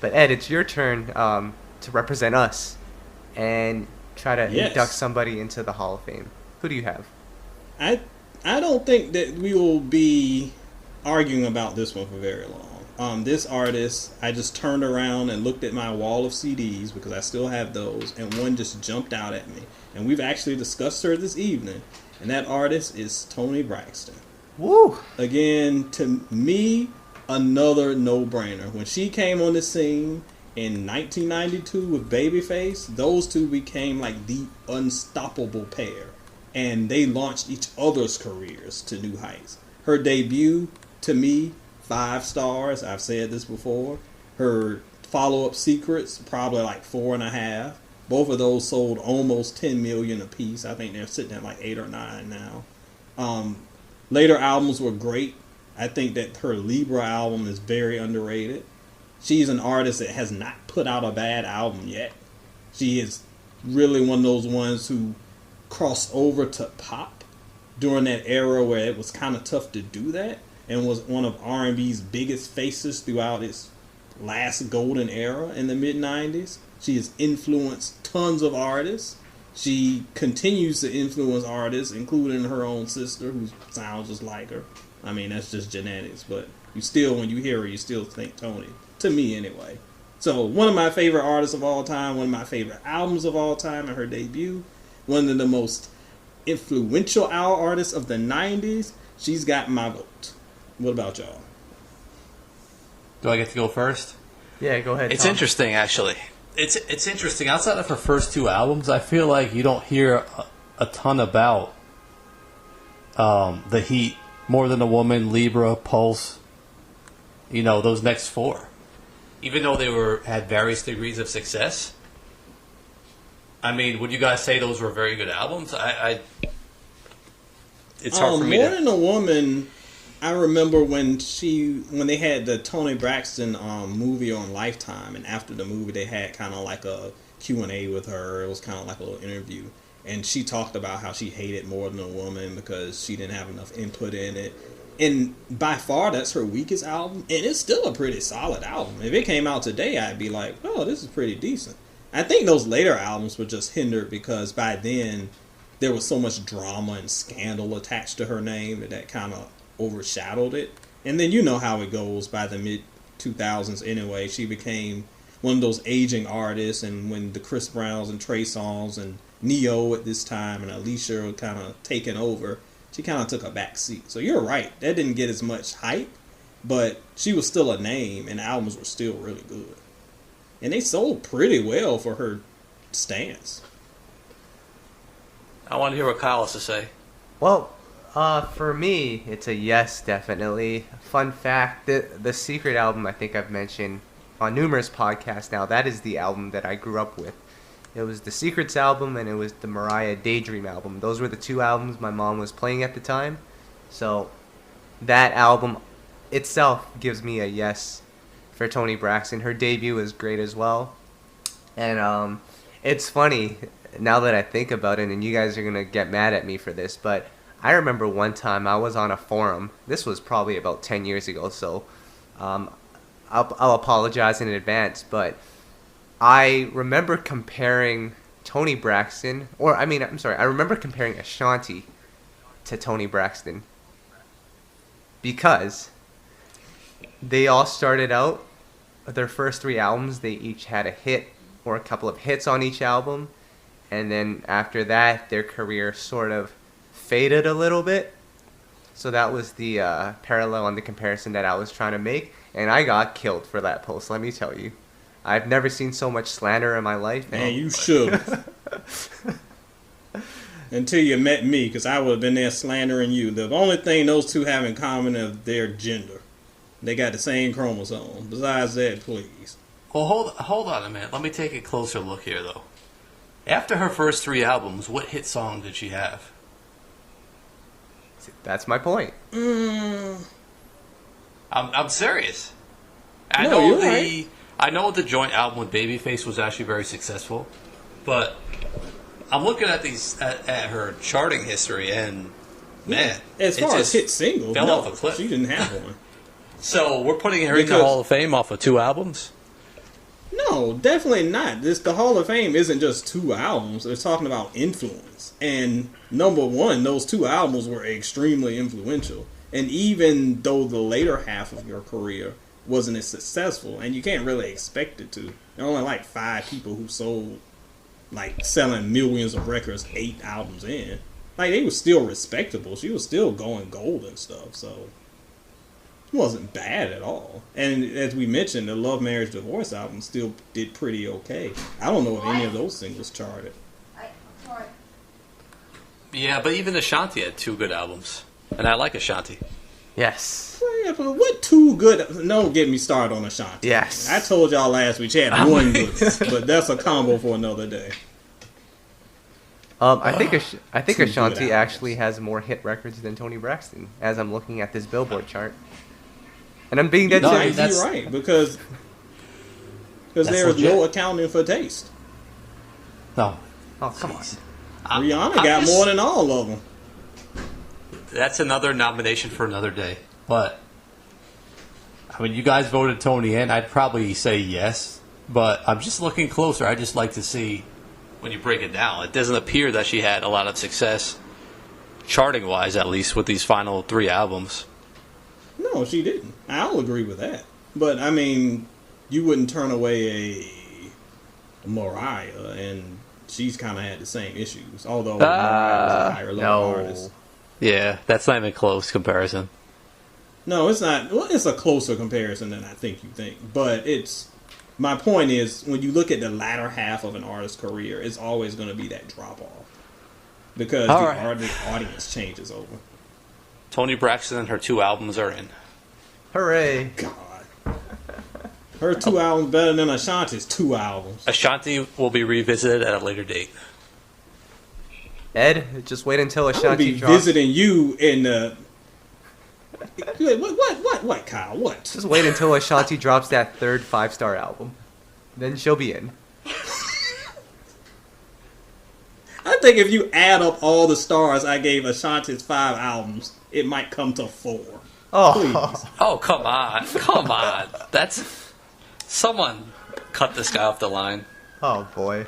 But Ed, it's your turn to represent us and try to induct somebody into the Hall of Fame. Who do you have? I don't think that we will be arguing about this one for very long. This artist, I just turned around and looked at my wall of CDs because I still have those, and one just jumped out at me. And we've actually discussed her this evening, and that artist is Toni Braxton. Woo! Again, to me, another no-brainer. When she came on the scene in 1992 with Babyface, those two became like the unstoppable pair. And they launched each other's careers to new heights. Her debut, to me, 5 stars. I've said this before. Her follow-up Secrets, probably like 4.5. Both of those sold almost 10 million apiece. I think they're sitting at like 8 or 9 now. Later albums were great. I think that her Libra album is very underrated. She's an artist that has not put out a bad album yet. She is really one of those ones who crossed over to pop during that era where it was kind of tough to do that, and was one of R&B's biggest faces throughout its last golden era in the mid-90s. She has influenced tons of artists. She continues to influence artists, including her own sister, who sounds just like her. I mean, that's just genetics, but you still, when you hear her, you still think Toni. To me, anyway. So, one of my favorite artists of all time, one of my favorite albums of all time, and her debut. One of the most influential artists of the 90s. She's got my vote. What about y'all? Do I get to go first? Yeah, go ahead. It's Tom. interesting, actually. It's interesting. Outside of her first 2 albums, I feel like you don't hear a ton about The Heat, More Than a Woman, Libra, Pulse. You know, those next 4. Even though they had various degrees of success. I mean, would you guys say those were very good albums? It's hard for me to... More Than a Woman, I remember when they had the Toni Braxton movie on Lifetime, and after the movie they had kind of like a Q&A with her. It was kind of like a little interview. And she talked about how she hated More Than a Woman because she didn't have enough input in it. And by far, that's her weakest album. And it's still a pretty solid album. If it came out today, I'd be like, oh, this is pretty decent. I think those later albums were just hindered because by then there was so much drama and scandal attached to her name that kind of overshadowed it. And then you know how it goes by the mid-2000s anyway. She became one of those aging artists, and when the Chris Browns and Trey Songz and Neo at this time and Alicia were kind of taking over, she kind of took a back seat. So you're right, that didn't get as much hype, but she was still a name and the albums were still really good. And they sold pretty well for her stance. I want to hear what Kyle has to say. Well, for me, it's a yes, definitely. Fun fact, the Secret album I think I've mentioned on numerous podcasts now, that is the album that I grew up with. It was the Secrets album and it was the Mariah Daydream album. Those were the 2 albums my mom was playing at the time. So that album itself gives me a yes for Toni Braxton. Her debut was great as well. And it's funny now that I think about it, and you guys are going to get mad at me for this, but I remember one time I was on a forum. This was probably about 10 years ago, so I'll apologize in advance, but I remember comparing Toni Braxton, I remember comparing Ashanti to Toni Braxton because they all started out, their first 3 albums, they each had a hit or a couple of hits on each album, and then after that, their career sort of faded a little bit. So that was the parallel and the comparison that I was trying to make, and I got killed for that post, let me tell you. I've never seen so much slander in my life. Man, you should. Until you met me, because I would have been there slandering you. The only thing those two have in common is their gender. They got the same chromosome. Besides that, please. Well, hold on a minute. Let me take a closer look here, though. After her first 3 albums, what hit song did she have? That's my point. I'm serious. I know the joint album with Babyface was actually very successful, but I'm looking at at her charting history, and man, as far as hit singles, fell off a cliff. She didn't have one. So we're putting her in the Hall of Fame off of 2 albums. No, definitely not. The Hall of Fame isn't just 2 albums. It's talking about influence. And number one, those 2 albums were extremely influential. And even though the later half of your career wasn't as successful, and you can't really expect it to, there are only like 5 people who sold, like, selling millions of records 8 albums in. Like, they were still respectable. She was still going gold and stuff, so it wasn't bad at all. And as we mentioned, the Love, Marriage, Divorce album still did pretty okay. I don't know if any of those singles charted. Yeah, but even Ashanti had 2 good albums. And I like Ashanti. Yes. Yeah, but what 2 good... No, get me started on Ashanti. Yes. I told y'all last week she had 1 good, but that's a combo for another day. I think 2 Ashanti good actually albums. has more hit records than Toni Braxton, as I'm looking at this Billboard chart. And I'm being dead No, serious. You're right, because there is no accounting for taste. No. Oh, come on. Rihanna got more than all of them. That's another nomination for another day. But, I mean, you guys voted Tony in. I'd probably say yes. But I'm just looking closer. I just like to see, when you break it down, it doesn't appear that she had a lot of success, charting-wise at least, with these final 3 albums. No, she didn't. I'll agree with that. But, I mean, you wouldn't turn away a Mariah, and she's kind of had the same issues. Although Mariah was a higher level artist. Yeah, that's not even close comparison. No, it's not. Well, it's a closer comparison than I think you think. But my point is, when you look at the latter half of an artist's career, it's always going to be that drop-off. Because the audience changes over. Toni Braxton and her 2 albums are in. Hooray. God. Her 2 albums better than Ashanti's 2 albums. Ashanti will be revisited at a later date. Ed, just wait until I'm gonna Ashanti be drops. visiting you in the... What, Kyle? What? Just wait until Ashanti drops that 3rd 5-star album. Then she'll be in. I think if you add up all the stars I gave Ashanti's 5 albums, it might come to 4. Oh. Please. Oh, come on. Come on. Someone cut this guy off the line. Oh, boy.